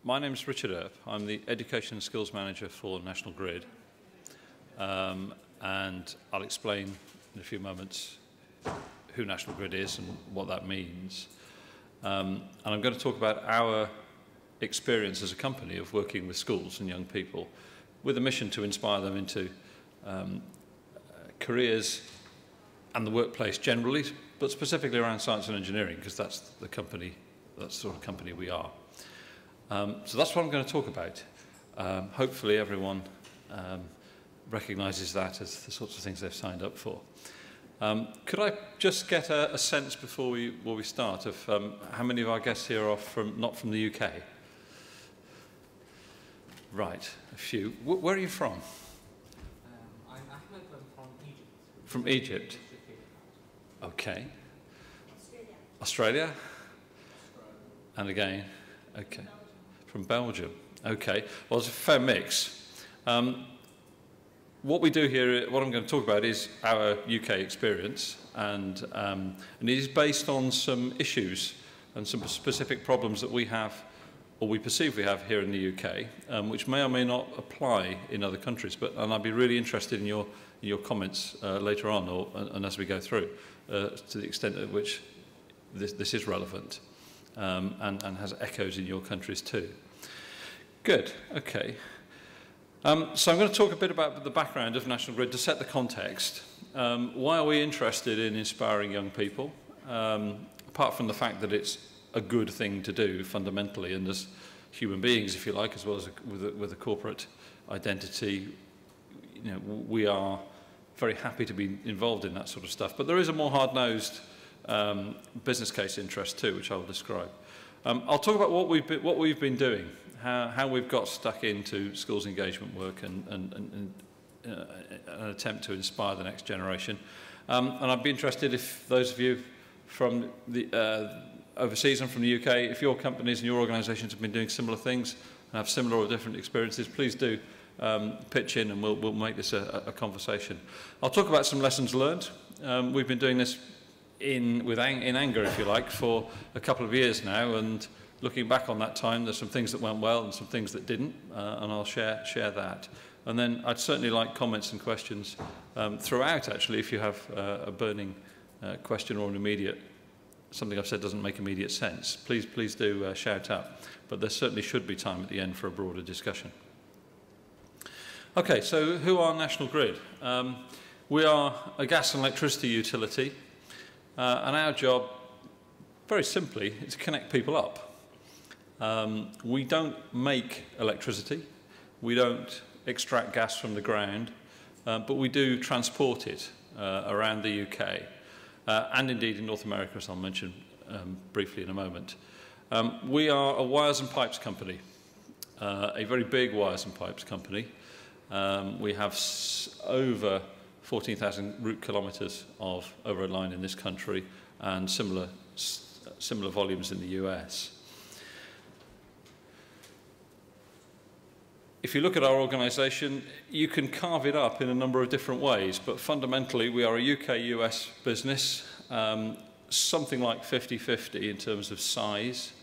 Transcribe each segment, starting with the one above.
My name is Richard Earp. I'm the Education and Skills Manager for National Grid. And I'll explain in a few moments who National Grid is and what that means. And I'm going to talk about our experience as a company of working with schools and young people with a mission to inspire them into careers and the workplace generally, but specifically around science and engineering, because that's the company, that's the sort of company we are. So that's what I'm going to talk about. Hopefully everyone recognises that as the sorts of things they've signed up for. Could I just get a sense before we start of how many of our guests here are not from the UK? Right, a few. Where are you from? I'm Ahmed, I'm from Egypt. From Egypt? Okay. Australia? And again? Okay. From Belgium. Okay. Well, it's a fair mix. What we do here, what I'm going to talk about is our UK experience, and it is based on some issues and some specific problems that we have, or we perceive we have here in the UK, which may or may not apply in other countries. And I'd be really interested in your comments later on, and as we go through, to the extent at which this is relevant and has echoes in your countries too. Good. Okay. So I'm going to talk a bit about the background of National Grid to set the context. Why are we interested in inspiring young people? Apart from the fact that it's a good thing to do fundamentally, and as human beings, if you like, as well as with a corporate identity, you know, we are very happy to be involved in that sort of stuff. But there is a more hard-nosed business case interest too, which I'll describe. I'll talk about what we've been doing, how we've got stuck into schools engagement work and an attempt to inspire the next generation. And I'd be interested if those of you from the overseas and from the UK, if your companies and your organisations have been doing similar things and have similar or different experiences, please do pitch in, and we'll make this a conversation. I'll talk about some lessons learned. We've been doing this in anger, if you like, for a couple of years now, and looking back on that time, there's some things that went well and some things that didn't, and I'll share that. And then I'd certainly like comments and questions throughout, actually, if you have a burning question or an immediate, something I've said doesn't make immediate sense. Please do shout out. But there certainly should be time at the end for a broader discussion. Okay, so who are National Grid? We are a gas and electricity utility, and our job, very simply, is to connect people up. We don't make electricity, we don't extract gas from the ground, but we do transport it around the UK, and indeed in North America, as I'll mention briefly in a moment. We are a wires and pipes company, a very big wires and pipes company. We have over 14,000 route kilometres of overhead line in this country, and similar volumes in the US. If you look at our organisation, you can carve it up in a number of different ways, but fundamentally we are a UK-US business, something like 50-50 in terms of size.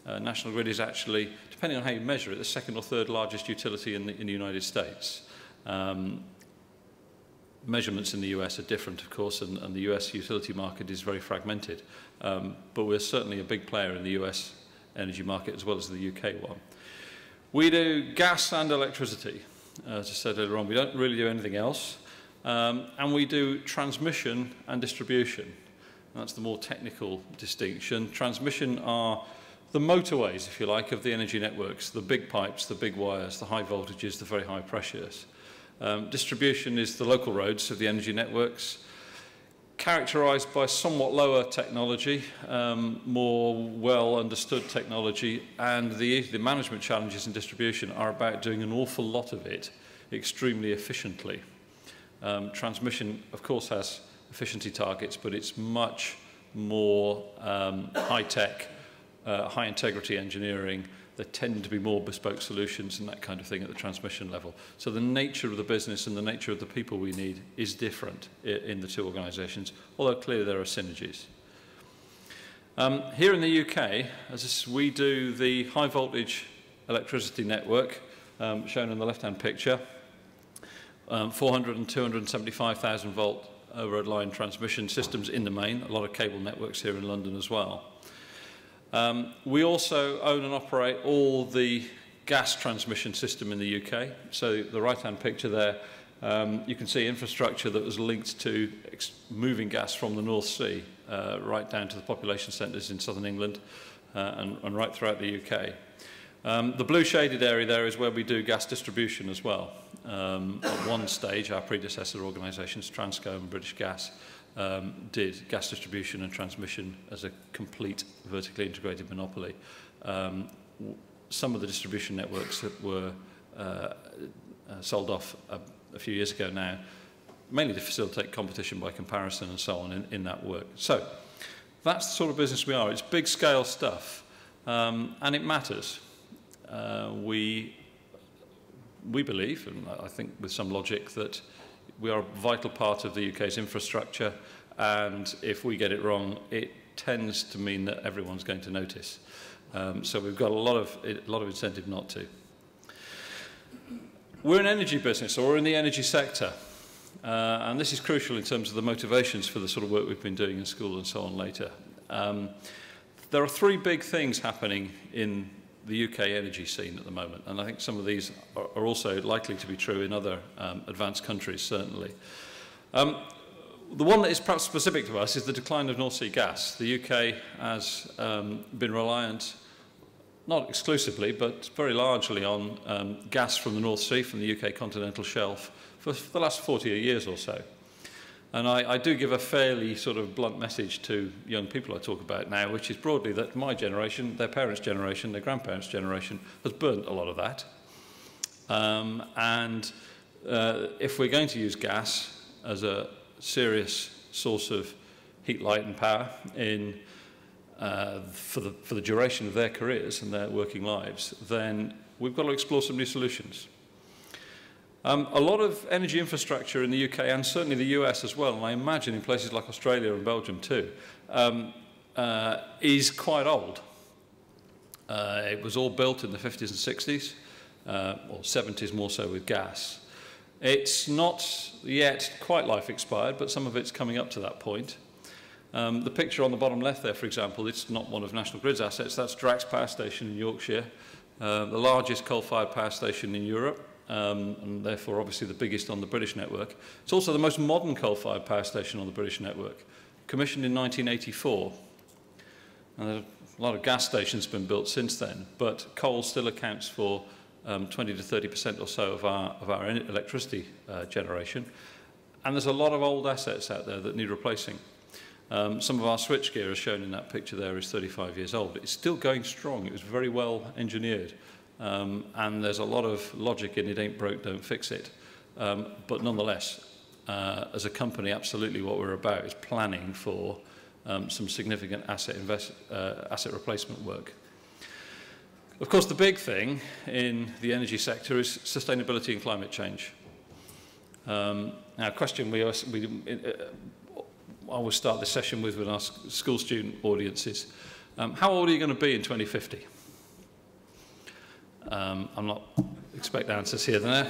National Grid is actually, depending on how you measure it, the second or third largest utility in the United States. Measurements in the US are different, of course, and the US utility market is very fragmented. But we're certainly a big player in the US energy market as well as the UK one. We do gas and electricity, as I said earlier on. We don't really do anything else. And we do transmission and distribution. And that's the more technical distinction. Transmission are the motorways, if you like, of the energy networks, the big pipes, the big wires, the high voltages, the very high pressures. Distribution is the local roads of the energy networks, characterised by somewhat lower technology, more well understood technology, and the management challenges in distribution are about doing an awful lot of it extremely efficiently. Transmission, of course, has efficiency targets, but it's much more high-tech, high-integrity engineering. There tend to be more bespoke solutions and that kind of thing at the transmission level. So the nature of the business and the nature of the people we need is different in the two organisations, although clearly there are synergies. Here in the UK, we do the high voltage electricity network, shown in the left-hand picture. 400 and 275,000 volt overhead-line transmission systems in the main, a lot of cable networks here in London as well. We also own and operate all the gas transmission system in the UK. So the right-hand picture there, you can see infrastructure that was linked to moving gas from the North Sea right down to the population centres in southern England and right throughout the UK. The blue shaded area there is where we do gas distribution as well. At one stage, our predecessor organisations, Transco and British Gas, did gas distribution and transmission as a complete vertically integrated monopoly. Some of the distribution networks that were sold off a few years ago now, mainly to facilitate competition by comparison and so on in that work. So that's the sort of business we are. It's big scale stuff, and it matters. We believe, and I think with some logic, that we are a vital part of the UK's infrastructure, and if we get it wrong, it tends to mean that everyone's going to notice. So we've got a lot of incentive not to. We're an energy business, or we're in the energy sector, and this is crucial in terms of the motivations for the sort of work we've been doing in school and so on later. There are three big things happening in the UK energy scene at the moment, and I think some of these are also likely to be true in other advanced countries, certainly. The one that is perhaps specific to us is the decline of North Sea gas. The UK has been reliant, not exclusively, but very largely on gas from the North Sea, from the UK continental shelf, for the last 40 years or so. And I do give a fairly sort of blunt message to young people I talk about now, which is broadly that my generation, their parents' generation, their grandparents' generation, has burnt a lot of that. If we're going to use gas as a serious source of heat, light and power for the duration of their careers and their working lives, then we've got to explore some new solutions. A lot of energy infrastructure in the UK, and certainly the US as well, and I imagine in places like Australia and Belgium too, is quite old. It was all built in the 50s and 60s, or 70s more so with gas. It's not yet quite life expired, but some of it's coming up to that point. The picture on the bottom left there, for example, it's not one of National Grid's assets, that's Drax Power Station in Yorkshire, the largest coal-fired power station in Europe. And therefore obviously the biggest on the British network. It's also the most modern coal-fired power station on the British network, commissioned in 1984. And a lot of gas stations have been built since then, but coal still accounts for 20 to 30% or so of our electricity generation. And there's a lot of old assets out there that need replacing. Some of our switchgear, as shown in that picture there, is 35 years old. It's still going strong. It was very well engineered. And there's a lot of logic in it, ain't broke, don't fix it. But nonetheless, as a company, absolutely what we're about is planning for some significant asset replacement work. Of course, the big thing in the energy sector is sustainability and climate change. Now, a question I always start this session with our school student audiences. How old are you going to be in 2050? I'm not expecting answers here and there.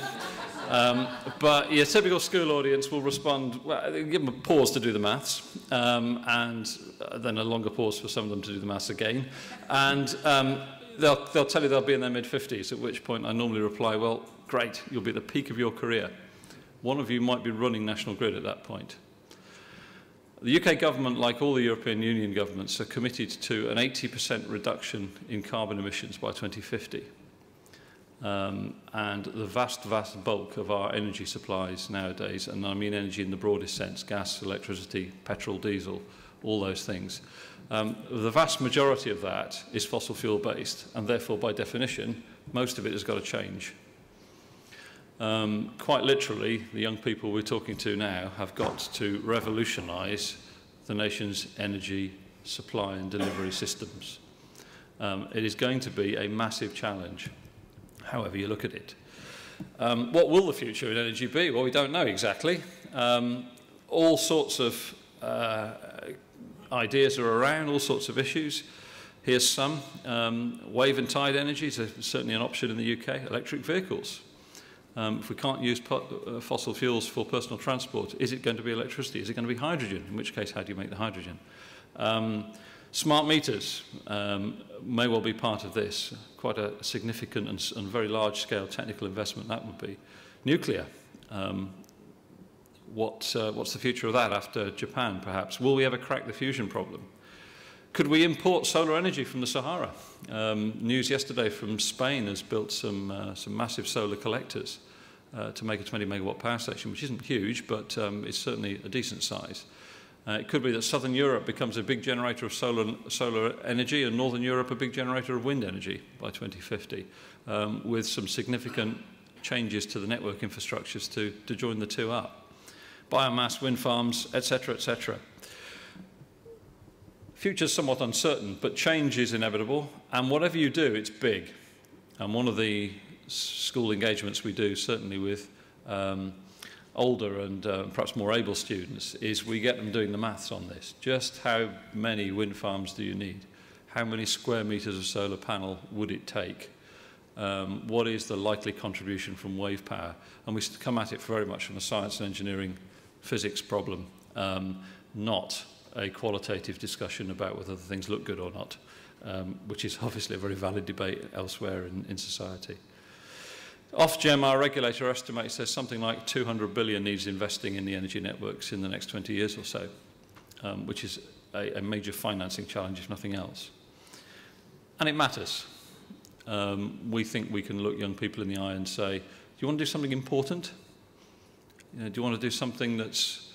But your typical school audience will respond, well, give them a pause to do the maths, and then a longer pause for some of them to do the maths again. And they'll tell you they'll be in their mid-50s, at which point I normally reply, well, great, you'll be at the peak of your career. One of you might be running National Grid at that point. The UK government, like all the European Union governments, are committed to an 80% reduction in carbon emissions by 2050. And the vast bulk of our energy supplies nowadays, and I mean energy in the broadest sense, gas, electricity, petrol, diesel, all those things, the vast majority of that is fossil fuel based, and therefore by definition most of it has got to change. Quite literally, the young people we're talking to now have got to revolutionise the nation's energy supply and delivery systems. It is going to be a massive challenge, however you look at it. What will the future in energy be? Well, we don't know exactly. All sorts of ideas are around, all sorts of issues. Here's some. Wave and tide energy is certainly an option in the UK. Electric vehicles. If we can't use fossil fuels for personal transport, is it going to be electricity? Is it going to be hydrogen? In which case, how do you make the hydrogen? Smart meters may well be part of this. Quite a significant and very large-scale technical investment that would be. Nuclear. What's the future of that after Japan, perhaps? Will we ever crack the fusion problem? Could we import solar energy from the Sahara? News yesterday from Spain has built some massive solar collectors to make a 20-megawatt power station, which isn't huge, but is certainly a decent size. It could be that Southern Europe becomes a big generator of solar energy and Northern Europe a big generator of wind energy by 2050, with some significant changes to the network infrastructures to join the two up. Biomass, wind farms, etc., etc. Future's somewhat uncertain, but change is inevitable, and whatever you do, it's big. And one of the school engagements we do, certainly with older and perhaps more able students, is we get them doing the maths on this. Just how many wind farms do you need? How many square meters of solar panel would it take? What is the likely contribution from wave power? And we come at it very much from a science and engineering physics problem, not a qualitative discussion about whether the things look good or not, which is obviously a very valid debate elsewhere in society. Ofgem, our regulator, estimates there's something like 200 billion needs investing in the energy networks in the next 20 years or so, which is a major financing challenge, if nothing else. And it matters. We think we can look young people in the eye and say, do you want to do something important? You know, do you want to do something that's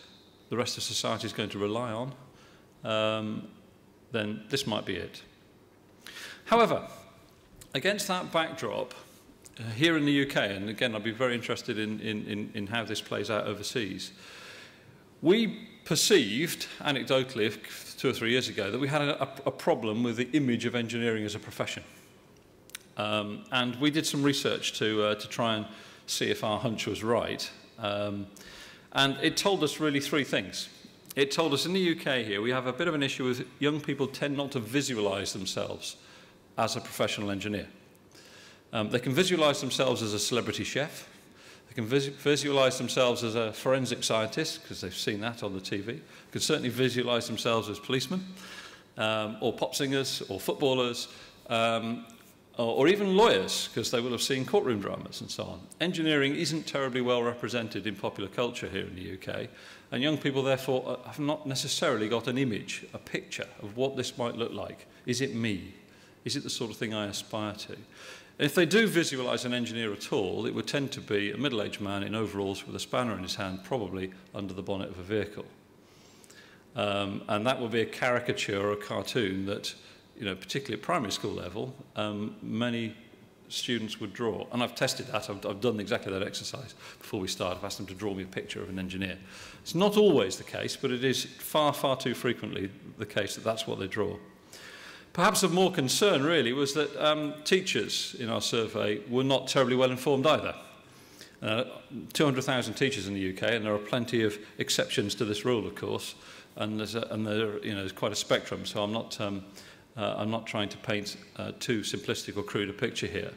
the rest of society is going to rely on? Then this might be it. However, against that backdrop, here in the UK, and again I'd be very interested in how this plays out overseas, we perceived, anecdotally 2 or 3 years ago, that we had a problem with the image of engineering as a profession. And we did some research to try and see if our hunch was right. And it told us really 3 things. It told us in the UK here we have a bit of an issue with young people tend not to visualize themselves as a professional engineer. They can visualize themselves as a celebrity chef. They can visualize themselves as a forensic scientist, because they've seen that on the TV. They can certainly visualize themselves as policemen, or pop singers, or footballers, or even lawyers, because they will have seen courtroom dramas and so on. Engineering isn't terribly well represented in popular culture here in the UK, and young people therefore have not necessarily got an image, a picture of what this might look like. Is it me? Is it the sort of thing I aspire to? If they do visualise an engineer at all, it would tend to be a middle-aged man in overalls with a spanner in his hand, probably under the bonnet of a vehicle. And that would be a caricature or a cartoon that, you know, particularly at primary school level, many students would draw. And I've tested that. I've done exactly that exercise before we start. I've asked them to draw me a picture of an engineer. It's not always the case, but it is far, far too frequently the case that that's what they draw. Perhaps of more concern, really, was that teachers in our survey were not terribly well informed either. 200,000 teachers in the UK, and there are plenty of exceptions to this rule, of course, and there's quite a spectrum, so I'm not trying to paint too simplistic or crude a picture here.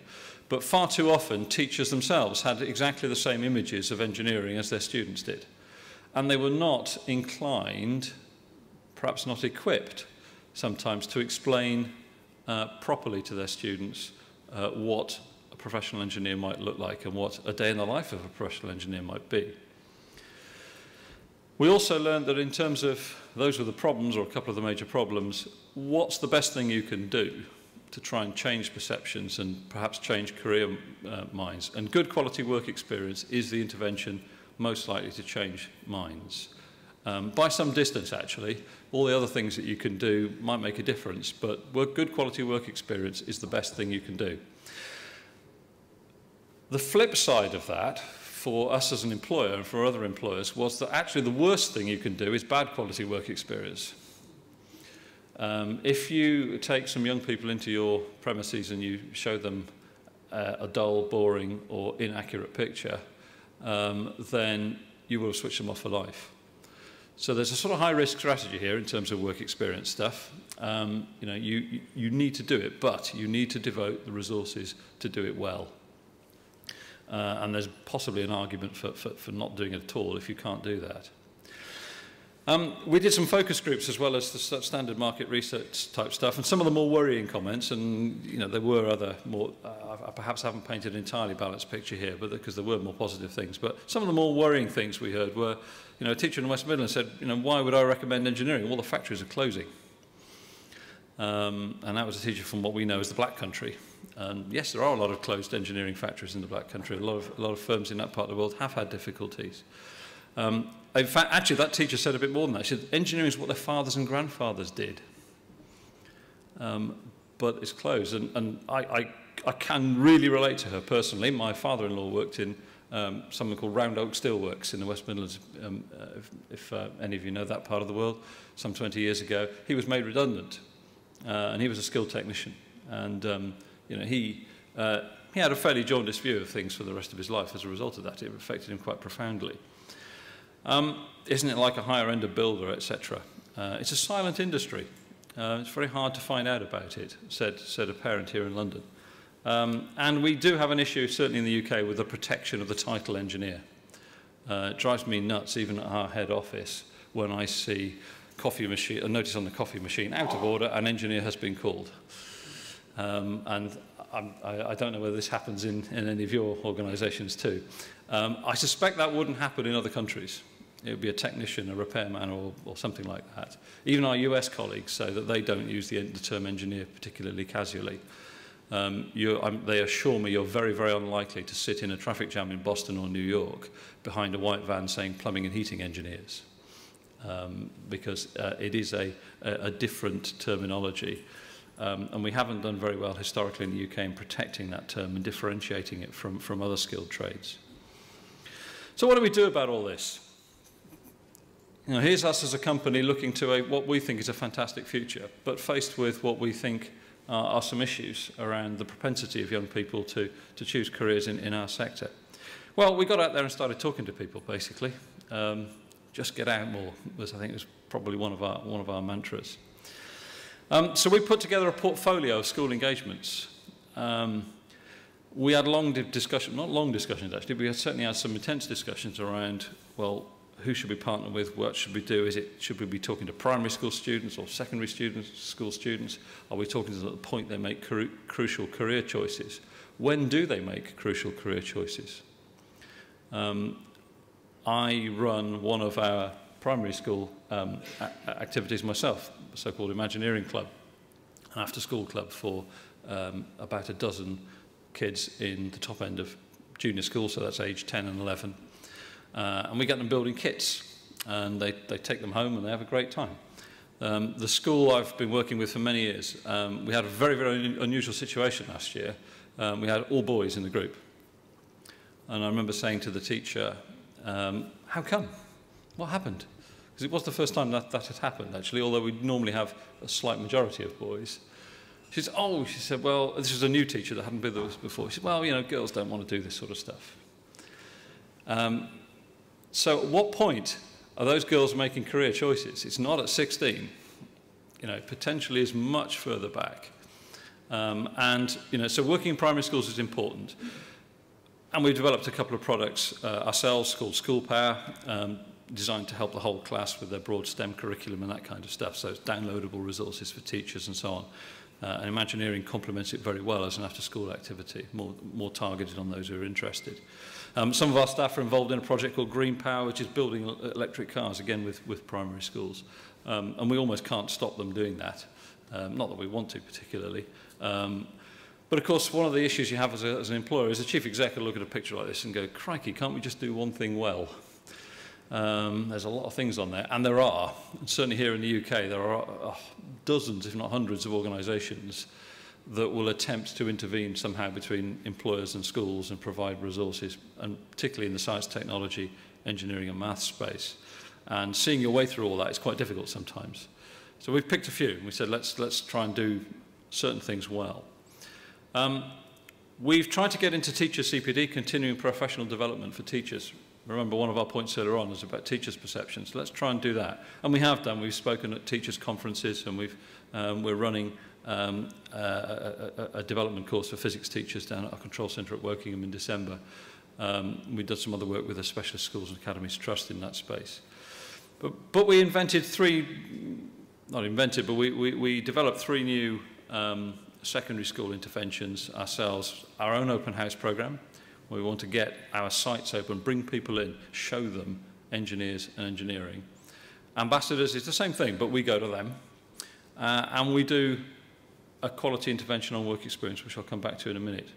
But far too often, teachers themselves had exactly the same images of engineering as their students did. And they were not inclined, perhaps not equipped, sometimes to explain properly to their students what a professional engineer might look like and what a day in the life of a professional engineer might be. We also learned that in terms of those were the problems, or a couple of the major problems, what's the best thing you can do to try and change perceptions and perhaps change career minds? And good quality work experience is the intervention most likely to change minds. By some distance, actually. All the other things that you can do might make a difference, but good quality work experience is the best thing you can do. The flip side of that, for us as an employer and for other employers, was that actually the worst thing you can do is bad quality work experience. If you take some young people into your premises and you show them a dull, boring, or inaccurate picture, then you will switch them off for life. So there's a sort of high-risk strategy here in terms of work experience stuff. You know, you need to do it, but you need to devote the resources to do it well. And there's possibly an argument for not doing it at all if you can't do that. We did some focus groups as well as the standard market research type stuff, and some of the more worrying comments, and you know, there were other more, I perhaps haven't painted an entirely balanced picture here, but because there were more positive things, but some of the more worrying things we heard were, you know, a teacher in West Midlands said, you know, why would I recommend engineering? All the factories are closing. And that was a teacher from what we know as the Black Country. And yes, there are a lot of closed engineering factories in the Black Country. A lot of firms in that part of the world have had difficulties. In fact, actually, that teacher said a bit more than that. She said, engineering is what their fathers and grandfathers did. But it's closed. And I can really relate to her personally. My father-in-law worked in something called Round Oak Steelworks in the West Midlands, if any of you know that part of the world, some 20 years ago. He was made redundant, and he was a skilled technician. And you know, he had a fairly jaundiced view of things for the rest of his life as a result of that. It affected him quite profoundly. Isn't it like a higher-end of builder, etc.? It's a silent industry. It's very hard to find out about it, said a parent here in London. And we do have an issue, certainly in the UK, with the protection of the title engineer. It drives me nuts, even at our head office, when I see a notice on the coffee machine, out of order, an engineer has been called. And I don't know whether this happens in any of your organisations too. I suspect that wouldn't happen in other countries. It would be a technician, a repairman, or something like that. Even our US colleagues say that they don't use the term engineer particularly casually. They assure me you're very, very unlikely to sit in a traffic jam in Boston or New York behind a white van saying plumbing and heating engineers, because it is a different terminology. And we haven't done very well historically in the UK in protecting that term and differentiating it from other skilled trades. So what do we do about all this? You know, here's us as a company looking to what we think is a fantastic future, but faced with what we think are some issues around the propensity of young people to choose careers in our sector. Well, we got out there and started talking to people, basically. Just get out more, was, I think, was probably one of our mantras. So we put together a portfolio of school engagements. We had long discussions, not long discussions actually, but we certainly had some intense discussions around, well, who should we partner with, what should we do, should we be talking to primary school students or secondary school students? Are we talking to them at the point they make crucial career choices? When do they make crucial career choices? I run one of our primary school activities myself, the so-called Imagineering Club, an after-school club for about a dozen kids in the top end of junior school, so that's age 10 and 11. And we get them building kits, and they take them home and they have a great time. The school I've been working with for many years, we had a very, very unusual situation last year. We had all boys in the group. And I remember saying to the teacher, how come? What happened? Because it was the first time that had happened, actually, although we normally have a slight majority of boys. She said, well, this was a new teacher that hadn't been with us before. She said, well, you know, girls don't want to do this sort of stuff. So at what point are those girls making career choices? It's not at 16. You know, potentially is much further back. And, you know, so working in primary schools is important. And we've developed a couple of products ourselves called School Power, designed to help the whole class with their broad STEM curriculum and that kind of stuff. So it's downloadable resources for teachers and so on. And Imagineering complements it very well as an after-school activity, more targeted on those who are interested. Some of our staff are involved in a project called Green Power, which is building electric cars, again with primary schools. And we almost can't stop them doing that. Not that we want to particularly. But of course, one of the issues you have as an employer is a chief exec will look at a picture like this and go, crikey, can't we just do one thing well? There's a lot of things on there, and there are. And certainly here in the UK, there are dozens, if not hundreds, of organisations that will attempt to intervene somehow between employers and schools and provide resources, and particularly in the science, technology, engineering and maths space. And seeing your way through all that is quite difficult sometimes. So we've picked a few, and we said, let's try and do certain things well. We've tried to get into teacher CPD, continuing professional development for teachers. Remember, one of our points earlier on was about teachers' perceptions. Let's try and do that. And we have done. We've spoken at teachers' conferences, and we're running a development course for physics teachers down at our control centre at Wokingham in December. We've done some other work with the Specialist Schools and Academies Trust in that space. But we invented we developed three new secondary school interventions ourselves. Our own open house programme, where we want to get our sites open, bring people in, show them engineers and engineering. Ambassadors is the same thing, but we go to them. And we do a quality intervention on work experience, which I'll come back to in a minute.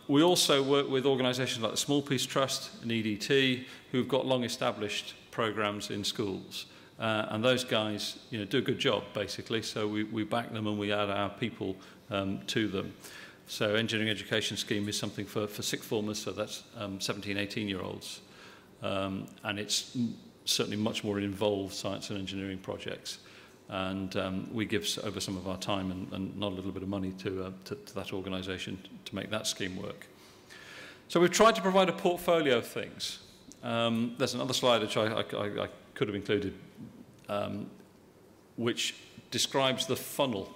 We also work with organisations like the Small Piece Trust and EDT, who've got long-established programmes in schools. And those guys, do a good job, basically. So we back them and we add our people to them. So Engineering Education Scheme is something for sixth formers, so that's 17, 18-year-olds. And it's certainly much more involved science and engineering projects. And we give over some of our time and not a little bit of money to that organisation to make that scheme work. So we've tried to provide a portfolio of things. There's another slide which I could have included, which describes the funnel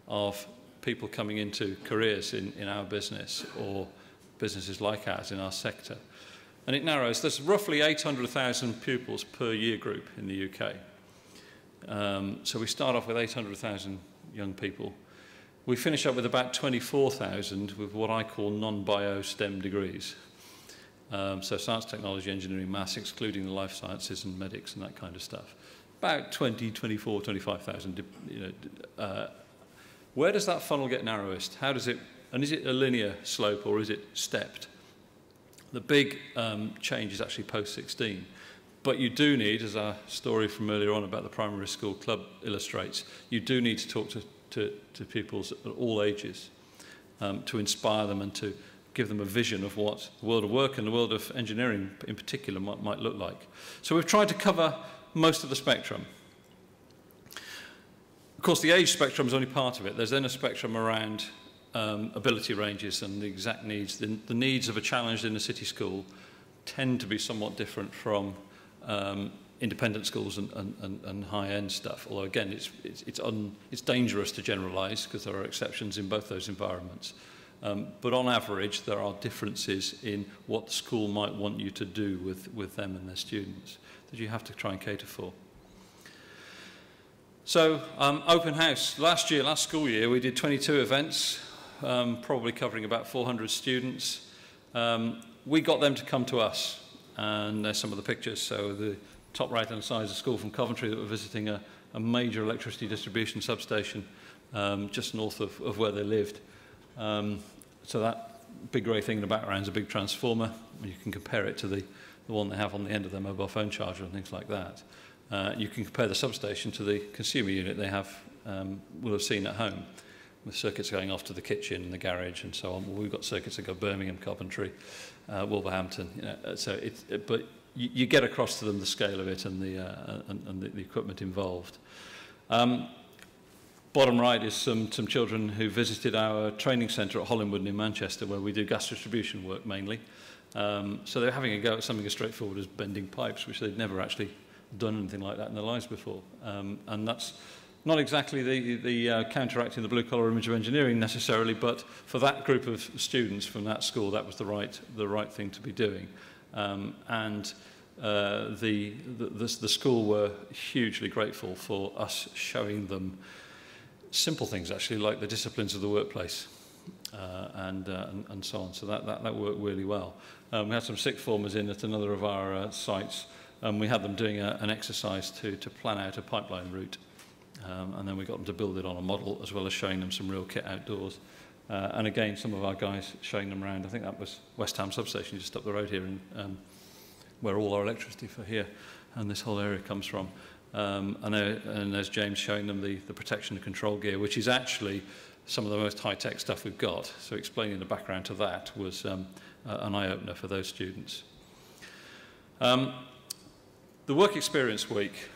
of people coming into careers in our business or businesses like ours in our sector. And it narrows. There's roughly 800,000 pupils per year group in the UK. So we start off with 800,000 young people. We finish up with about 24,000 with what I call non-bio STEM degrees. So science, technology, engineering, maths, excluding the life sciences and medics and that kind of stuff. About 20, 24, 25,000. Where does that funnel get narrowest? How does it, and is it a linear slope or is it stepped? The big change is actually post-16. But you do need, as our story from earlier on about the primary school club illustrates, you do need to talk to pupils at all ages to inspire them and to give them a vision of what the world of work and the world of engineering in particular might look like. So we've tried to cover most of the spectrum. Of course, the age spectrum is only part of it. There's then a spectrum around ability ranges and the exact needs. The needs of a challenge in a city school tend to be somewhat different from independent schools and high-end stuff. Although again, it's dangerous to generalise because there are exceptions in both those environments. But on average, there are differences in what the school might want you to do with them and their students that you have to try and cater for. So, open house. Last school year, we did 22 events, probably covering about 400 students. We got them to come to us. And there's some of the pictures. So the top right-hand side is a school from Coventry that were visiting a major electricity distribution substation just north of where they lived. So that big grey thing in the background is a big transformer. You can compare it to the one they have on the end of their mobile phone charger and things like that. You can compare the substation to the consumer unit they have, will have seen at home, with circuits going off to the kitchen and the garage and so on. Well, we've got circuits that go Birmingham, Coventry, Wolverhampton. But you get across to them the scale of it and the equipment involved. Bottom right is some children who visited our training centre at Hollingwood near Manchester, where we do gas distribution work mainly. So they're having a go at something as straightforward as bending pipes, which they'd never actually done anything like that in their lives before. And that's not exactly the counteracting the blue-collar image of engineering necessarily, but for that group of students from that school, that was the right thing to be doing. The school were hugely grateful for us showing them simple things, actually, like the disciplines of the workplace and so on. So that worked really well. We had some sixth formers in at another of our sites, and we had them doing an exercise to plan out a pipeline route. And then we got them to build it on a model, as well as showing them some real kit outdoors. And again, some of our guys showing them around. I think that was West Ham substation just up the road here, and where all our electricity for here and this whole area comes from. And there's James showing them the protection and control gear, which is actually some of the most high-tech stuff we've got. So explaining the background to that was an eye-opener for those students. The Work Experience Week.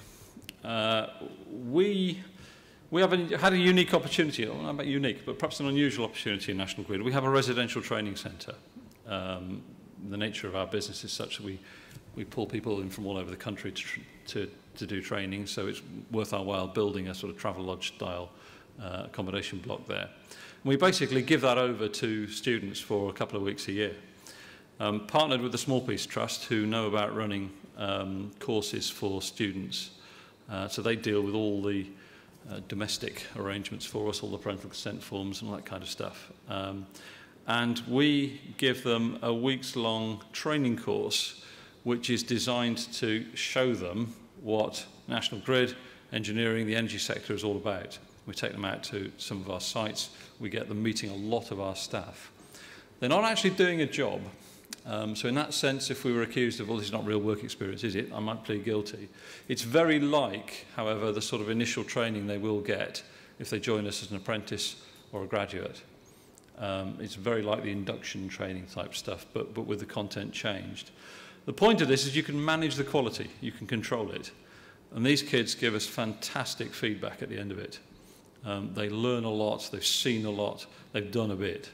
We had a unique opportunity, well, not unique, but perhaps an unusual opportunity in National Grid. We have a residential training centre. the nature of our business is such that we pull people in from all over the country to do training, so it's worth our while building a sort of travel lodge style accommodation block there. And we basically give that over to students for a couple of weeks a year. Partnered with the Small Piece Trust, who know about running courses for students. So they deal with all the domestic arrangements for us, all the parental consent forms and all that kind of stuff. And we give them a weeks-long training course which is designed to show them what National Grid, engineering, the energy sector is all about. We take them out to some of our sites. We get them meeting a lot of our staff. They're not actually doing a job. So in that sense, if we were accused of, well, this is not real work experience, is it? I might plead guilty. It's very like, however, the sort of initial training they will get if they join us as an apprentice or a graduate. It's very like the induction training type stuff, but with the content changed. The point of this is you can manage the quality, you can control it. And these kids give us fantastic feedback at the end of it. They learn a lot, they've seen a lot, they've done a bit.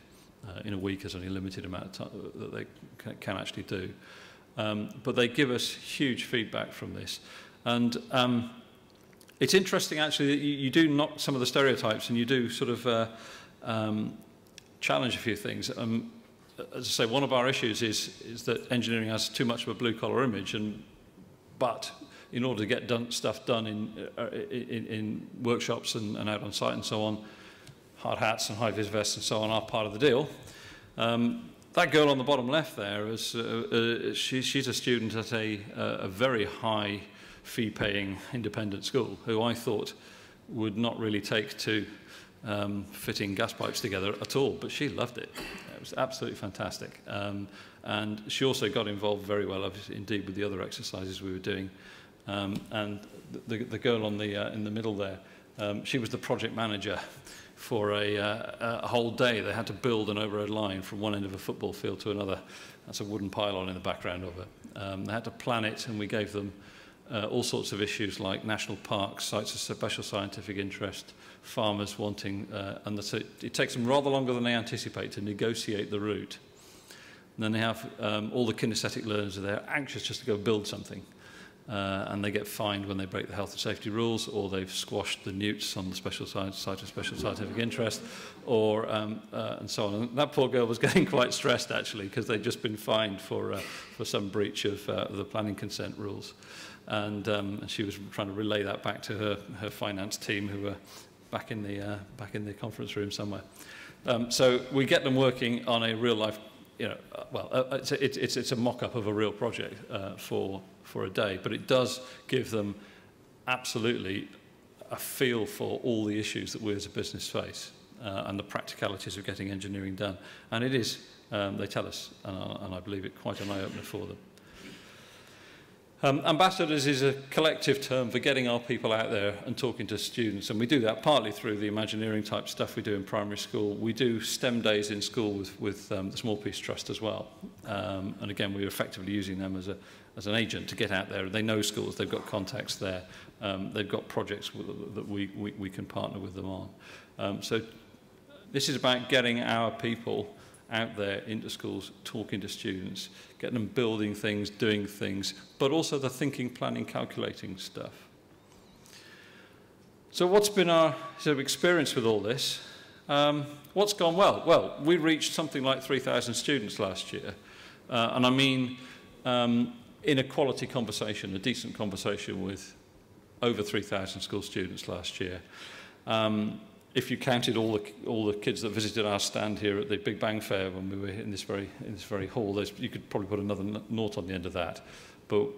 In a week, there's only a limited amount of time that they can actually do. But they give us huge feedback from this. And it's interesting, actually, that you do knock some of the stereotypes and you do sort of challenge a few things. As I say, one of our issues is that engineering has too much of a blue-collar image, but in order to get stuff done in workshops and out on site and so on, hard hats and high-vis vests and so on are part of the deal. That girl on the bottom left there, she's a student at a very high fee-paying independent school who I thought would not really take to fitting gas pipes together at all, but she loved it. It was absolutely fantastic. And she also got involved very well, indeed, with the other exercises we were doing. And the girl on in the middle there, she was the project manager for a whole day. They had to build an overhead line from one end of a football field to another. That's a wooden pylon in the background of it. They had to plan it, and we gave them all sorts of issues like national parks, sites of special scientific interest, farmers wanting, and it takes them rather longer than they anticipate to negotiate the route. And then they have all the kinesthetic learners are there, anxious just to go build something. And they get fined when they break the health and safety rules, or they've squashed the newts on the special site of special scientific interest, or and so on. And that poor girl was getting quite stressed, actually, because they'd just been fined for some breach of the planning consent rules. And she was trying to relay that back to her finance team, who were back in the conference room somewhere. So we get them working on a real life, it's a mock-up of a real project for a day, but it does give them absolutely a feel for all the issues that we as a business face and the practicalities of getting engineering done. And it is, they tell us, and I believe it, quite an eye-opener for them. Ambassadors is a collective term for getting our people out there and talking to students, and we do that partly through the Imagineering type stuff we do in primary school. We do STEM days in school with the Small Piece Trust as well, and again we're effectively using them as an agent to get out there. They know schools, they've got contacts there, they've got projects that we can partner with them on. So this is about getting our people out there into schools, talking to students, getting them building things, doing things, but also the thinking, planning, calculating stuff. So what's been our sort of experience with all this? What's gone well? Well, we reached something like 3,000 students last year, and I mean in a quality conversation, a decent conversation with over 3,000 school students last year. If you counted all the kids that visited our stand here at the Big Bang Fair when we were in this very hall, you could probably put another naught on the end of that. But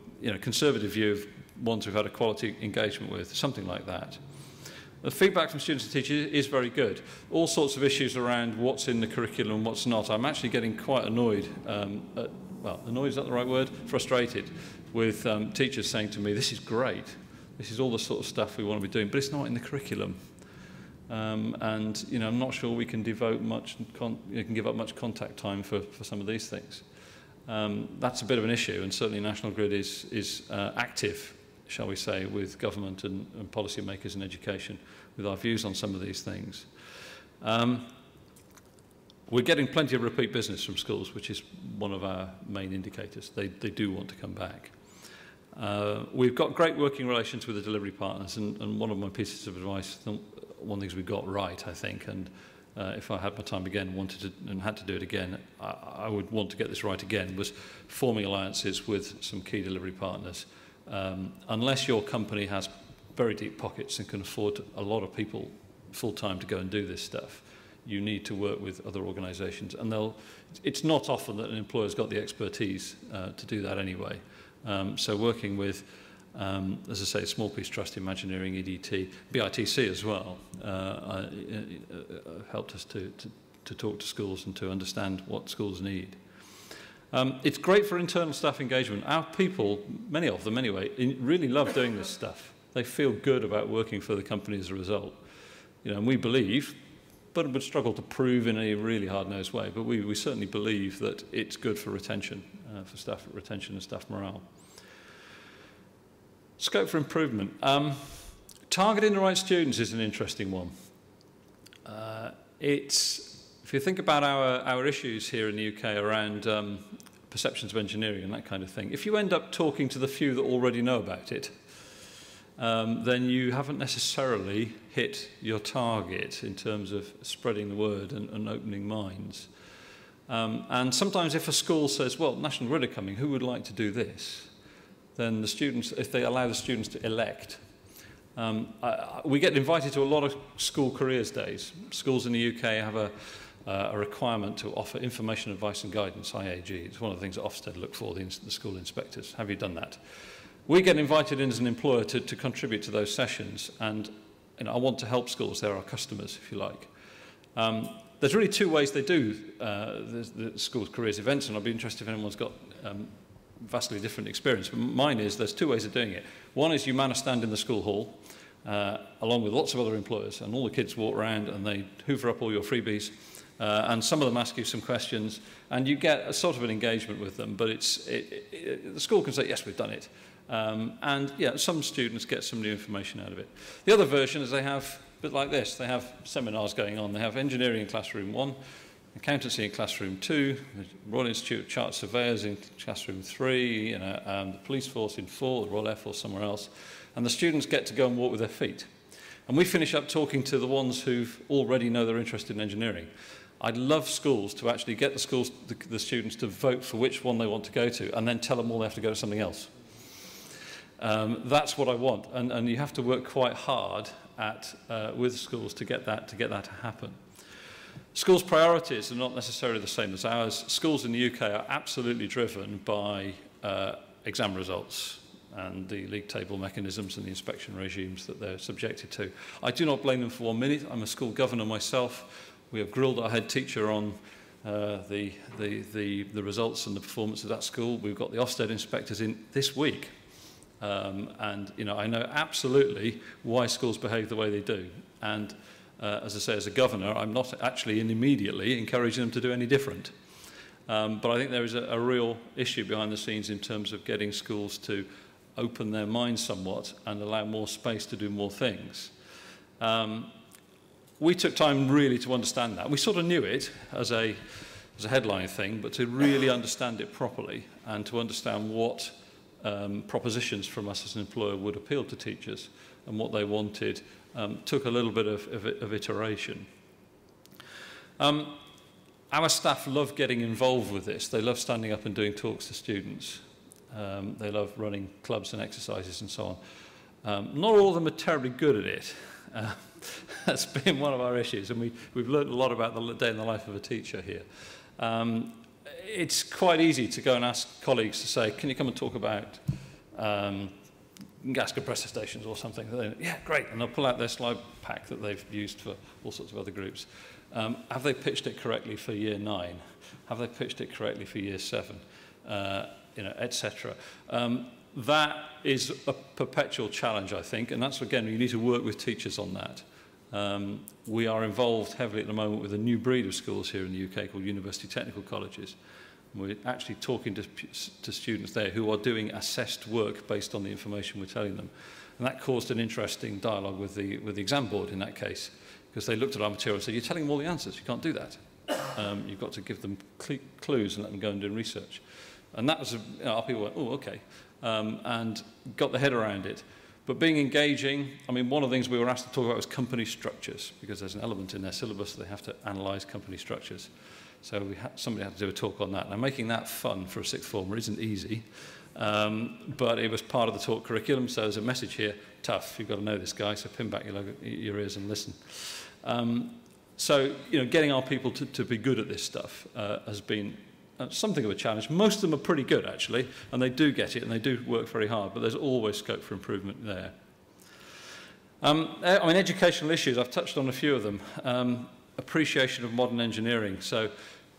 conservative view of ones we've had a quality engagement with, something like that. The feedback from students and teachers is very good. All sorts of issues around what's in the curriculum and what's not. I'm actually getting quite annoyed. Well, annoyed, is that the right word? Frustrated with teachers saying to me, "This is great. This is all the sort of stuff we want to be doing, but it's not in the curriculum." And I'm not sure we can devote much, can give up much contact time for some of these things. That's a bit of an issue, and certainly National Grid is active, shall we say, with government and policy makers in education with our views on some of these things. We're getting plenty of repeat business from schools, which is one of our main indicators. They do want to come back. We've got great working relations with the delivery partners, and one of my pieces of advice, one of the things we got right, I think, and if I had my time again, and had to do it again, I would want to get this right again, was forming alliances with some key delivery partners. Unless your company has very deep pockets and can afford a lot of people full-time to go and do this stuff, you need to work with other organisations. And it's not often that an employer's got the expertise to do that anyway. So working with, as I say, Small Piece Trust, Imagineering, EDT, BITC as well, helped us to talk to schools and to understand what schools need. It's great for internal staff engagement. Our people, many of them anyway, really love doing this stuff. They feel good about working for the company as a result. And we believe, but would struggle to prove in a really hard-nosed way, but we certainly believe that it's good for retention, for staff retention and staff morale. Scope for improvement. Targeting the right students is an interesting one. If you think about our issues here in the UK around perceptions of engineering and that kind of thing, if you end up talking to the few that already know about it, then you haven't necessarily hit your target in terms of spreading the word and opening minds. And sometimes if a school says, well, National Grid are coming, who would like to do this? Then the students, if they allow the students to elect, we get invited to a lot of school careers days. Schools in the UK have a requirement to offer information, advice and guidance, IAG. It's one of the things that Ofsted look for, the school inspectors. Have you done that? We get invited in as an employer to contribute to those sessions, and I want to help schools. They're our customers, if you like. There's really two ways they do the school's careers events, and I'd be interested if anyone's got vastly different experience. But mine is there's two ways of doing it. One is you man a stand in the school hall, along with lots of other employers, and all the kids walk around and they hoover up all your freebies, and some of them ask you some questions, and you get a sort of an engagement with them, but the school can say, yes, we've done it. And yeah, some students get some new information out of it. The other version is they have, a bit like this, they have seminars going on. They have engineering in classroom 1, accountancy in classroom 2, the Royal Institute of Chartered Surveyors in classroom 3, the police force in 4, the Royal Air Force somewhere else. And the students get to go and walk with their feet. And we finish up talking to the ones who already know they're interested in engineering. I'd love schools to actually get the students to vote for which one they want to go to, and then tell them all they have to go to something else. That's what I want, and you have to work quite hard with schools to get that to happen. Schools' priorities are not necessarily the same as ours. Schools in the UK are absolutely driven by exam results and the league table mechanisms and the inspection regimes that they're subjected to. I do not blame them for 1 minute. I'm a school governor myself. We have grilled our head teacher on the results and the performance of that school. We've got the Ofsted inspectors in this week. And I know absolutely why schools behave the way they do. And as I say, as a governor, I'm not actually immediately encouraging them to do any different. But I think there is a real issue behind the scenes in terms of getting schools to open their minds somewhat and allow more space to do more things. We took time really to understand that. We sort of knew it as a headline thing, but to really understand it properly and to understand what propositions from us as an employer would appeal to teachers and what they wanted took a little bit of iteration. Our staff love getting involved with this. They love standing up and doing talks to students. They love running clubs and exercises and so on. Not all of them are terribly good at it. That's been one of our issues, and we've learned a lot about the day in the life of a teacher here. It's quite easy to go and ask colleagues to say, can you come and talk about gas compressor stations or something? They, yeah, great. And they'll pull out their slide pack that they've used for all sorts of other groups. Have they pitched it correctly for year 9? Have they pitched it correctly for year 7? Etc. That is a perpetual challenge, I think, and that's, again, you need to work with teachers on that. We are involved heavily at the moment with a new breed of schools here in the UK called University Technical Colleges. We're actually talking to students there who are doing assessed work based on the information we're telling them. And that caused an interesting dialogue with the exam board in that case, because they looked at our material and said, you're telling them all the answers, you can't do that. You've got to give them clues and let them go and do research. And that was, people went, oh, okay, and got their head around it. But being engaging, I mean, one of the things we were asked to talk about was company structures, because there's an element in their syllabus that they have to analyse company structures. So somebody had to do a talk on that. Now, making that fun for a sixth former isn't easy, but it was part of the talk curriculum, so there's a message here, tough, you've got to know this guy, so pin back your ears and listen. So, getting our people to be good at this stuff has been something of a challenge. Most of them are pretty good, actually, and they do get it, and they do work very hard, but there's always scope for improvement there. I mean, educational issues, I've touched on a few of them. Appreciation of modern engineering. So,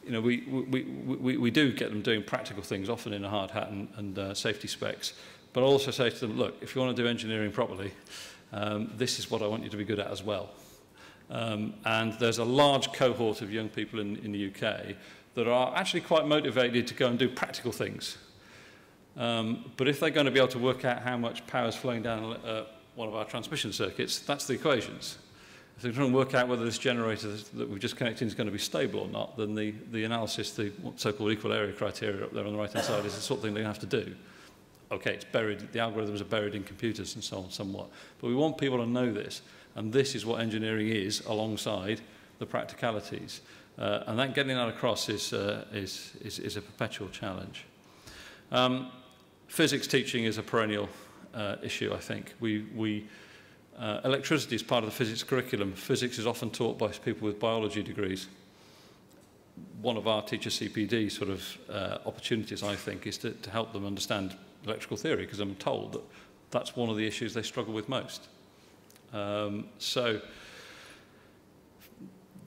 we do get them doing practical things, often in a hard hat and safety specs, but I also say to them, look, if you want to do engineering properly, this is what I want you to be good at as well. And there's a large cohort of young people in the UK that are actually quite motivated to go and do practical things. But if they're going to be able to work out how much power is flowing down one of our transmission circuits, that's the equations. If they're trying to work out whether this generator that we've just connected is going to be stable or not, then the analysis, the so-called equal area criteria up there on the right-hand side is the sort of thing they're going to have to do. Okay, it's buried, the algorithms are buried in computers and so on somewhat. But we want people to know this, and this is what engineering is alongside the practicalities. And that getting that across is a perpetual challenge. Physics teaching is a perennial issue, I think. Electricity is part of the physics curriculum. Physics is often taught by people with biology degrees. One of our teacher CPD sort of opportunities, I think, is to help them understand electrical theory, because I'm told that that's one of the issues they struggle with most. So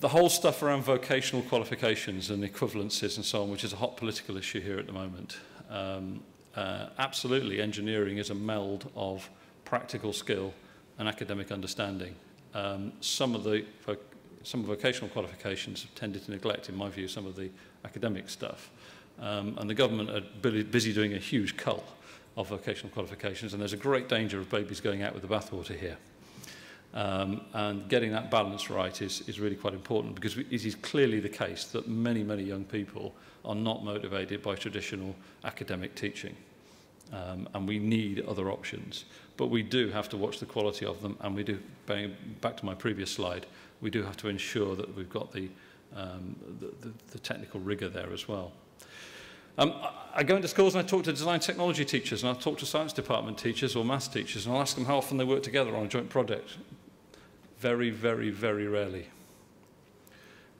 the whole stuff around vocational qualifications and equivalencies and so on, which is a hot political issue here at the moment, absolutely engineering is a meld of practical skill and academic understanding. Some vocational qualifications have tended to neglect, in my view, some of the academic stuff. And the government are busy doing a huge cull of vocational qualifications, and there's a great danger of babies going out with the bathwater here. And getting that balance right is really quite important, because it is clearly the case that many, many young people are not motivated by traditional academic teaching. And we need other options. But we do have to watch the quality of them, and we do, back to my previous slide, we do have to ensure that we've got the technical rigour there as well. I go into schools and I talk to design technology teachers, and I talk to science department teachers or maths teachers, and I'll ask them how often they work together on a joint project. Very, very, very rarely.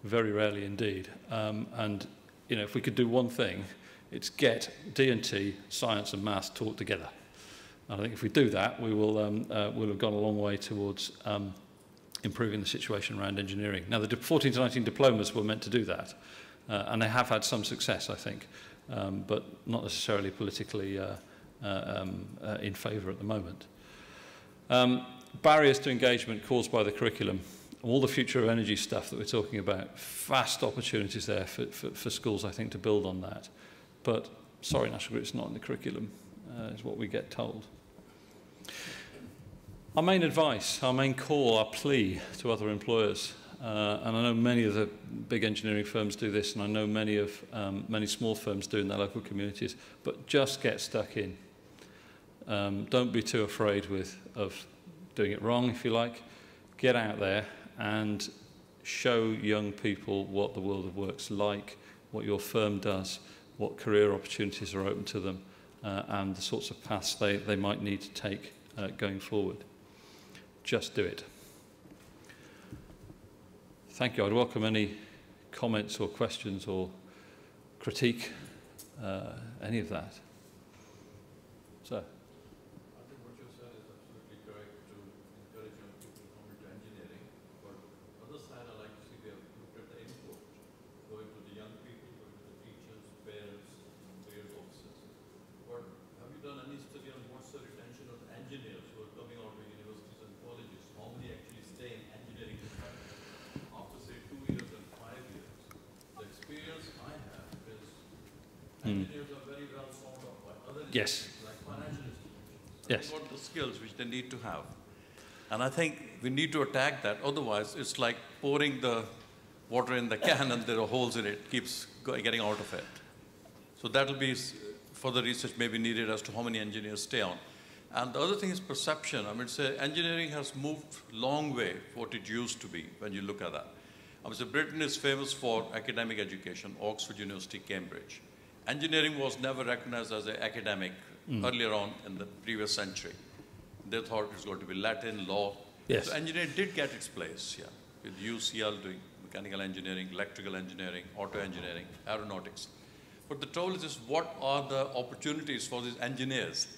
Very rarely indeed. And if we could do one thing, it's get D&T, science and maths taught together. And I think if we do that, we'll have gone a long way towards improving the situation around engineering. Now, the 14 to 19 diplomas were meant to do that, and they have had some success, I think, but not necessarily politically in favour at the moment. Barriers to engagement caused by the curriculum, all the future of energy stuff that we're talking about, vast opportunities there for schools, I think, to build on that. But, sorry, National Grid, it's not in the curriculum, is what we get told. Our main advice, our main call, our plea to other employers, and I know many of the big engineering firms do this, and I know many small firms do in their local communities, but just get stuck in. Don't be too afraid of doing it wrong, if you like. Get out there and show young people what the world of work's like, what your firm does, what career opportunities are open to them, and the sorts of paths they might need to take going forward. Just do it. Thank you. I'd welcome any comments or questions or critique, any of that. So. I think what you said is absolutely correct to encourage young people to come into engineering. But on the other side, I like to see they have looked at the input, going to the young people, going to the teachers, parents, career officers. But have you done any study on what's the retention of engineers who are coming out of universities and colleges? How many actually stay in engineering after, say, 2 years and 5 years? The experience I have is engineers are very well sought out by other institutions, like financial institutions. Yes. They've got the skills which they need to have. And I think we need to attack that. Otherwise, it's like pouring the water in the can and there are holes in it, keeps getting out of it. So that will be further research maybe needed as to how many engineers stay on. And the other thing is perception. I mean, say engineering has moved long way from what it used to be when you look at that. I mean, so Britain is famous for academic education, Oxford University, Cambridge. Engineering was never recognized as an academic earlier on in the previous century. They thought it was going to be Latin, law. Yes. So engineering did get its place, yeah, with UCL doing mechanical engineering, electrical engineering, auto engineering, aeronautics. But the trouble is what are the opportunities for these engineers?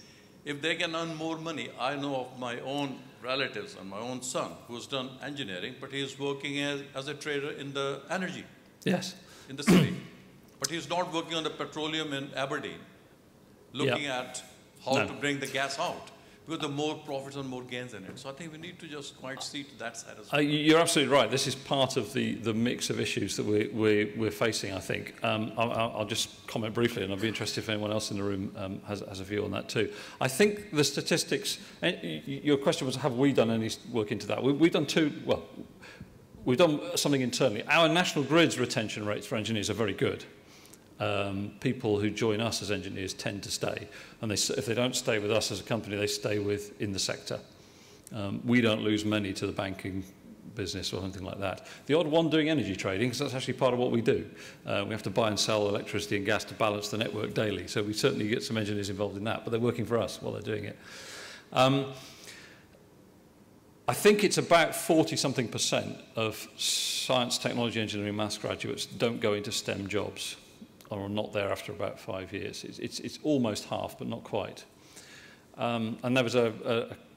If they can earn more money, I know of my own relatives and my own son who's done engineering, but he's working as a trader in the energy. Yes. In the city. But he's not working on the petroleum in Aberdeen, looking at how to bring the gas out. Because the more profits and more gains in it. So I think we need to just quite see to that side as well. You're absolutely right. This is part of the mix of issues that we're facing, I think. I'll just comment briefly, and I'd be interested if anyone else in the room has a view on that too. I think the statistics, your question was, have we done any work into that? We've done we've done something internally. Our national grid's retention rates for engineers are very good. People who join us as engineers tend to stay, and if they don't stay with us as a company, they stay in the sector. We don't lose many to the banking business or anything like that. The odd one doing energy trading, because that's actually part of what we do. We have to buy and sell electricity and gas to balance the network daily, so we certainly get some engineers involved in that, but they're working for us while they're doing it. I think it's about 40-something% of science, technology, engineering, maths graduates don't go into STEM jobs, or are not there after about 5 years. It's almost half, but not quite. And there was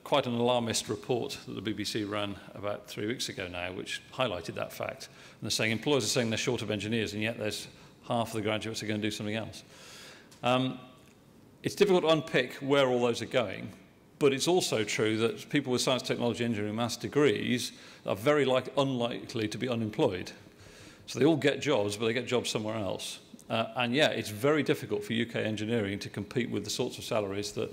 quite an alarmist report that the BBC ran about 3 weeks ago now, which highlighted that fact. And they're saying employers are saying they're short of engineers, and yet there's half of the graduates are going to do something else. It's difficult to unpick where all those are going, but it's also true that people with science, technology, engineering, maths degrees are very unlikely to be unemployed. So they all get jobs, but they get jobs somewhere else. And yeah, it's very difficult for UK engineering to compete with the sorts of salaries that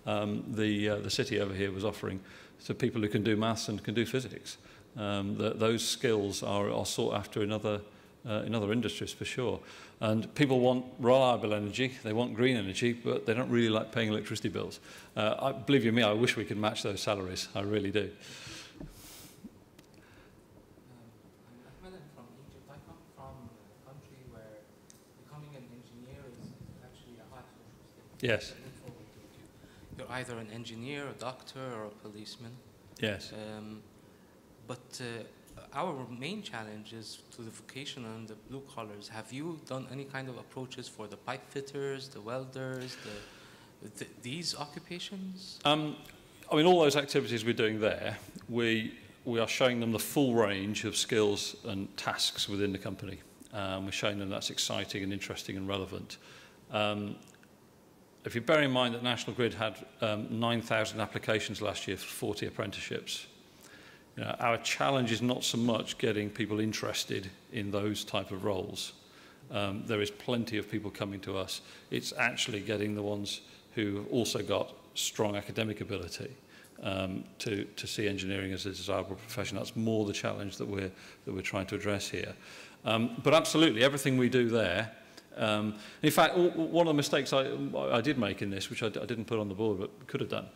the city over here was offering to people who can do maths and can do physics. Those skills are sought after in other industries for sure. And people want reliable energy, they want green energy, but they don't really like paying electricity bills. Believe you me, I wish we could match those salaries. I really do. I'm Ahmed, I'm from Egypt. I come from a country where becoming an engineer is actually a high social status. Yes. I look forward to it. You're either an engineer, a doctor, or a policeman. Yes. But our main challenge is to the vocational and the blue collars. Have you done any kind of approaches for the pipe fitters, the welders, these occupations? I mean, all those activities we're doing there, we are showing them the full range of skills and tasks within the company. We're showing them that's exciting and interesting and relevant. If you bear in mind that National Grid had 9,000 applications last year for 40 apprenticeships, you know, our challenge is not so much getting people interested in those type of roles. There is plenty of people coming to us. It's actually getting the ones who also got strong academic ability to see engineering as a desirable profession. That's more the challenge that we're trying to address here. But absolutely, everything we do there. In fact, one of the mistakes I did make in this, which I didn't put on the board but could have done,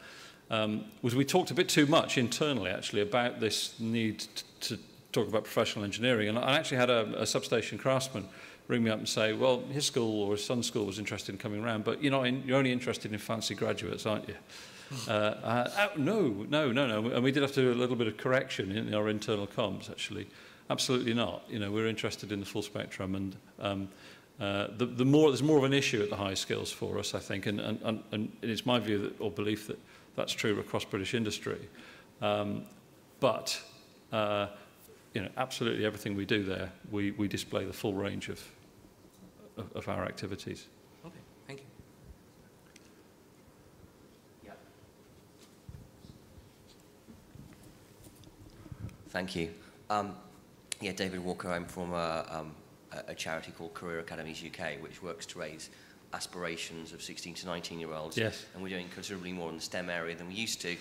was we talked a bit too much internally, actually, about this need to talk about professional engineering. And I actually had a substation craftsman ring me up and say, well, his school or his son's school was interested in coming around, but you're only interested in fancy graduates, aren't you? No. And we did have to do a little bit of correction in our internal comms, actually. Absolutely not. You know, we're interested in the full spectrum, and there's more of an issue at the high skills for us, I think, and it's my view or belief that that's true across British industry. But you know, absolutely everything we do there, we display the full range of our activities. Okay, thank you. Yeah. Thank you. Yeah, David Walker. I'm from a charity called Career Academies UK, which works to raise aspirations of 16 to 19-year-olds. Yes. And we're doing considerably more in the STEM area than we used to.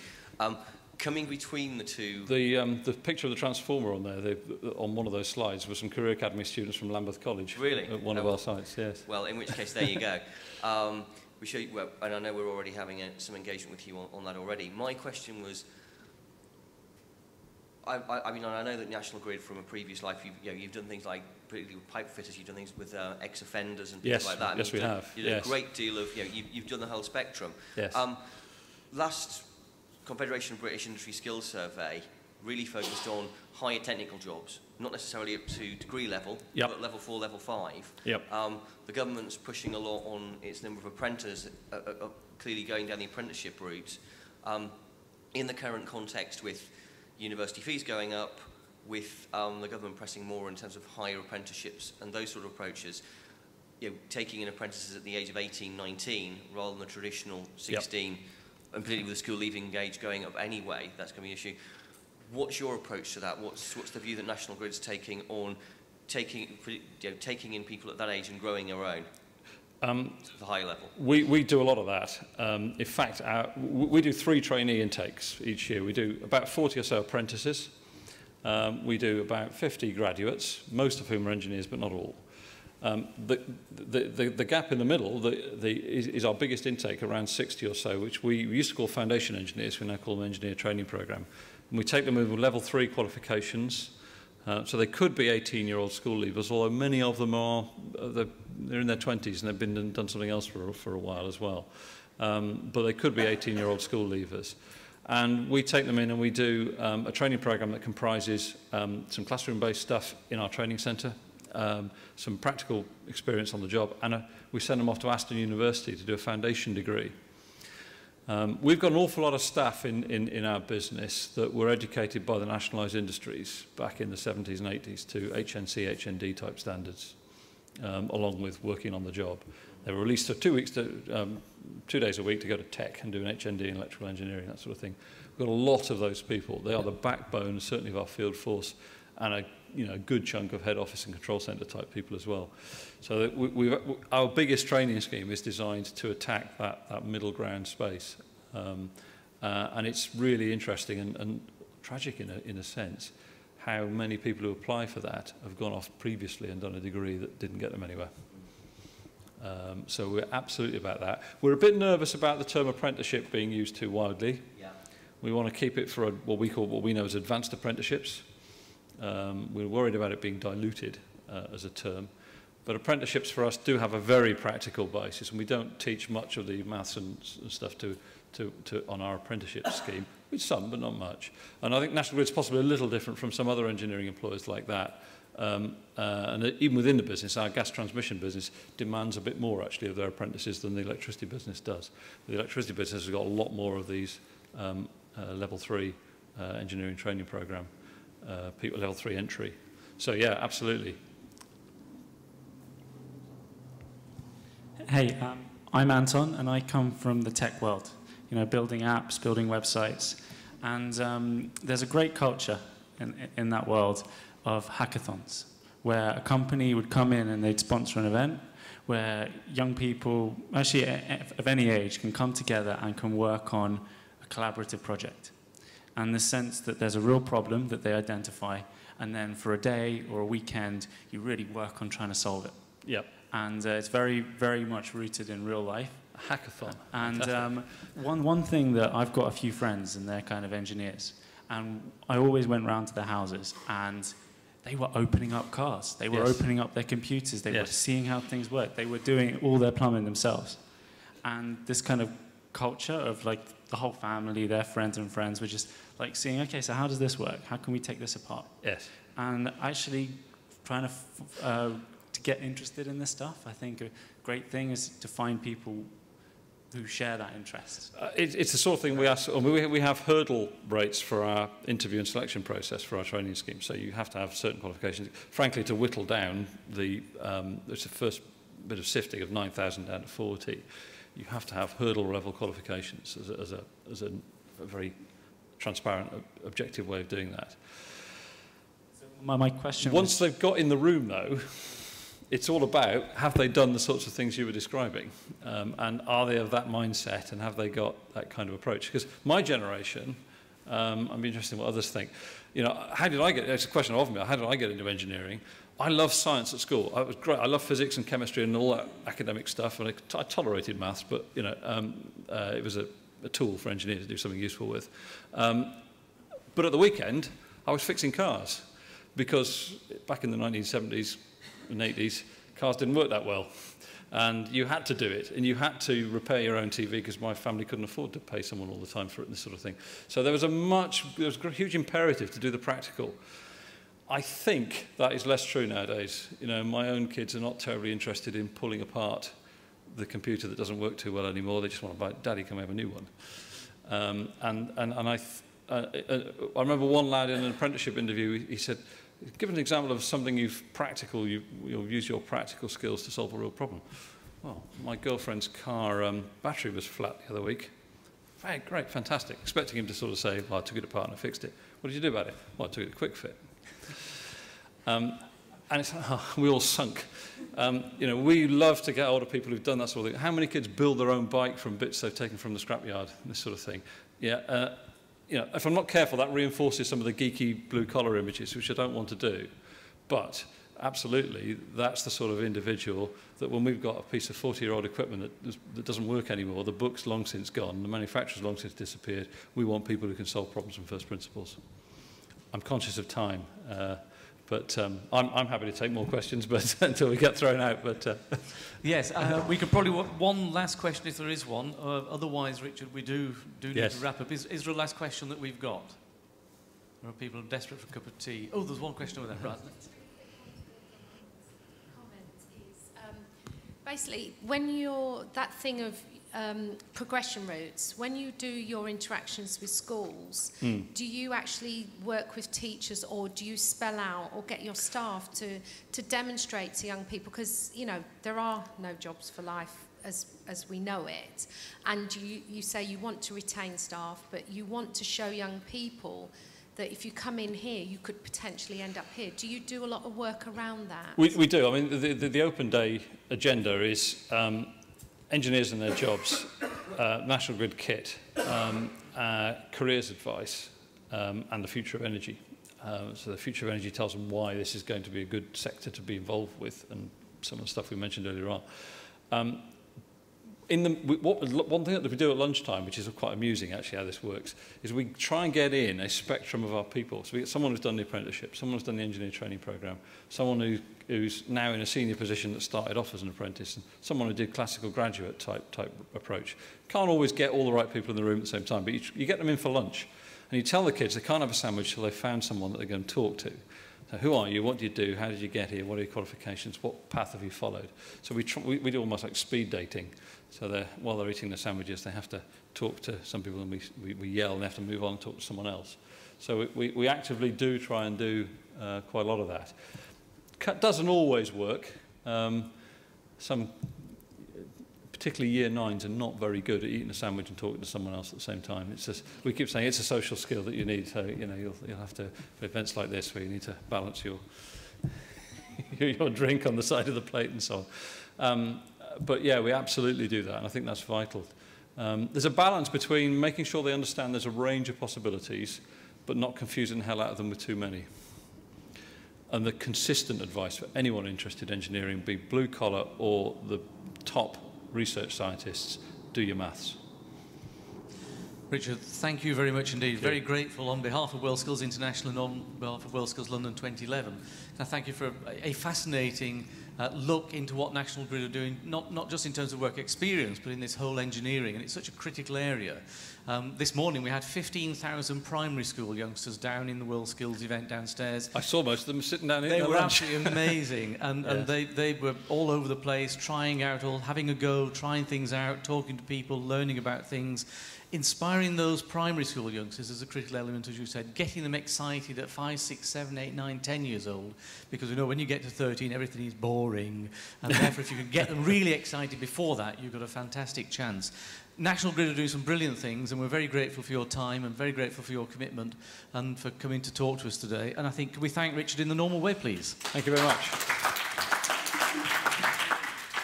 coming between the two. The picture of the transformer on there, on one of those slides, was some Career Academy students from Lambeth College. Really? At one of our sites, yes. Well, in which case, there you go. We show you, well, and I know we're already having some engagement with you on that already. My question was, I mean, I know that National Grid from a previous life, you've done things like, particularly with pipe fitters, you've done things with ex-offenders and things like that. Yes, we have. You did a great deal of, you've done the whole spectrum. Yes. Last Confederation of British Industry Skills Survey really focused on higher technical jobs, not necessarily up to degree level, but level 4, level 5. Yep. The government's pushing a lot on its number of apprentices, clearly going down the apprenticeship route. In the current context with university fees going up, with the government pressing more in terms of higher apprenticeships and those sort of approaches, taking in apprentices at the age of 18, 19, rather than the traditional 16, and particularly with the school leaving age going up anyway, that's going to be an issue. What's your approach to that? What's the view that National Grid's taking on taking in people at that age and growing their own to the higher level? We do a lot of that. In fact, we do 3 trainee intakes each year. We do about 40 or so apprentices. We do about 50 graduates, most of whom are engineers, but not all. The gap in the middle is our biggest intake, around 60 or so, which we used to call foundation engineers. We now call them engineer training program. And we take them with level 3 qualifications. So they could be 18-year-old school leavers, although many of them are, they're in their 20s and they've been and done something else for a while as well. But they could be 18-year-old school leavers. And we take them in and we do a training program that comprises some classroom-based stuff in our training centre, some practical experience on the job, and we send them off to Aston University to do a foundation degree. We've got an awful lot of staff in our business that were educated by the nationalised industries back in the 70s and 80s to HNC, HND type standards, along with working on the job. They were released for 2 weeks, 2 days a week to go to tech and do an HND in electrical engineering, that sort of thing. We've got a lot of those people. They are the backbone, certainly, of our field force, and a good chunk of head office and control centre type people as well. So that our biggest training scheme is designed to attack that middle ground space. And it's really interesting and tragic in a sense how many people who apply for that have gone off previously and done a degree that didn't get them anywhere. So we're absolutely about that. We're a bit nervous about the term apprenticeship being used too widely. Yeah. We want to keep it for what we know as advanced apprenticeships. We're worried about it being diluted as a term. But apprenticeships for us do have a very practical basis, and we don't teach much of the maths and stuff on our apprenticeship scheme. With some, but not much. And I think National Grid's possibly a little different from some other engineering employers like that. And even within the business, our gas transmission business demands a bit more, actually, of their apprentices than the electricity business does. The electricity business has got a lot more of these level 3 engineering training program, people level 3 entry. So, yeah, absolutely. Hey, I'm Anton, and I come from the tech world, building apps, building websites. And there's a great culture in that world of hackathons, where a company would come in and they'd sponsor an event where young people, actually of any age, can come together and can work on a collaborative project. And the sense that there's a real problem that they identify, and then for a day or a weekend, you really work on trying to solve it. Yep. And it's very, very much rooted in real life. A hackathon. And one thing that I've got a few friends, and they're kind of engineers, and I always went round to their houses, and they were opening up cars. They were opening up their computers. They were seeing how things work. They were doing all their plumbing themselves. And this kind of culture of like the whole family, their friends and friends, were just like seeing, okay, so how does this work? How can we take this apart? Yes. And actually trying to get interested in this stuff. I think a great thing is to find people who share that interest. It's the sort of thing we ask. We have hurdle rates for our interview and selection process for our training scheme. So you have to have certain qualifications. Frankly, to whittle down there's the first bit of sifting of 9,000 down to 40. You have to have hurdle level qualifications as a very transparent, objective way of doing that. So my question. Once they've got in the room, though, it's all about, have they done the sorts of things you were describing? And are they of that mindset, and have they got that kind of approach? Because my generation, I'd be interested in what others think. You know, how did I get, it's a question often, how did I get into engineering? I loved science at school. I was great. I loved physics and chemistry and all that academic stuff, and I tolerated maths, but, you know, it was a tool for engineers to do something useful with. But at the weekend, I was fixing cars, because back in the 1970s and 80s, cars didn't work that well. And you had to do it, and you had to repair your own TV because my family couldn't afford to pay someone all the time for it and this sort of thing. So there was a huge imperative to do the practical. I think that is less true nowadays. You know, my own kids are not terribly interested in pulling apart the computer that doesn't work too well anymore. They just want to buy, Daddy, can we have a new one? I remember one lad in an apprenticeship interview, he said, give an example of something you'll use your practical skills to solve a real problem. Well, my girlfriend's car battery was flat the other week. Hey, great, fantastic. Expecting him to sort of say, well, I took it apart and I fixed it. What did you do about it? Well, I took it to quick fit. And it's, we all sunk. You know, we love to get older people who've done that sort of thing. How many kids build their own bike from bits they've taken from the scrapyard? This sort of thing. Yeah. You know, if I'm not careful, that reinforces some of the geeky blue-collar images, which I don't want to do. But absolutely, that's the sort of individual that when we've got a piece of 40-year-old equipment that doesn't work anymore, the book's long since gone, the manufacturer's long since disappeared, we want people who can solve problems from first principles. I'm conscious of time, but I'm happy to take more questions, but until we get thrown out. But yes, we could probably one last question if there is one. Otherwise, Richard, we do need to wrap up. Is there a last question that we've got? There are people desperate for a cup of tea. Oh, there's one question over there, right? Basically, when you're that thing of progression routes, when you do your interactions with schools, do you actually work with teachers, or do you spell out or get your staff to demonstrate to young people? Because, you know, there are no jobs for life as we know it, and you say you want to retain staff, but you want to show young people that if you come in here, you could potentially end up here. Do you do a lot of work around that? We do. I mean, the Open Day agenda is engineers and their jobs, National Grid kit, careers advice, and the future of energy. So the future of energy tells them why this is going to be a good sector to be involved with, and some of the stuff we mentioned earlier on. One thing that we do at lunchtime, which is quite amusing actually how this works, is we try and get in a spectrum of our people. So we get someone who's done the apprenticeship, someone who's done the engineer training programme, someone who's now in a senior position that started off as an apprentice, and someone who did classical graduate type approach. Can't always get all the right people in the room at the same time, but you get them in for lunch, and you tell the kids they can't have a sandwich till they've found someone that they're going to talk to. So who are you? What do you do? How did you get here? What are your qualifications? What path have you followed? So we do almost like speed dating. So while they're eating their sandwiches, they have to talk to some people, and we yell, and they have to move on and talk to someone else. So we actively do try and do quite a lot of that. Doesn't always work. Some, particularly year 9s, are not very good at eating a sandwich and talking to someone else at the same time. It's just, we keep saying it's a social skill that you need. So you know you'll have to, for events like this where you need to balance your your drink on the side of the plate and so on. But yeah, we absolutely do that, and I think that's vital. There's a balance between making sure they understand there's a range of possibilities, but not confusing the hell out of them with too many. And the consistent advice for anyone interested in engineering, be blue collar or the top research scientists, do your maths. Richard, thank you very much indeed. Very grateful on behalf of WorldSkills International and on behalf of WorldSkills London 2011. And thank you for a fascinating look into what National Grid are doing, not just in terms of work experience, but in this whole engineering. And it's such a critical area. This morning we had 15,000 primary school youngsters down in the WorldSkills event downstairs. I saw most of them sitting down in They their were lunch. absolutely amazing, and they were all over the place, trying out, having a go, trying things out, talking to people, learning about things. Inspiring those primary school youngsters is a critical element, as you said, getting them excited at 5, 6, 7, 8, 9, 10 years old, because we know when you get to 13, everything is boring, and therefore if you can get them really excited before that, you've got a fantastic chance. National Grid are doing some brilliant things, and we're very grateful for your time and very grateful for your commitment and for coming to talk to us today. And I think, can we thank Richard in the normal way, please? Thank you very much.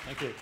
Thank you.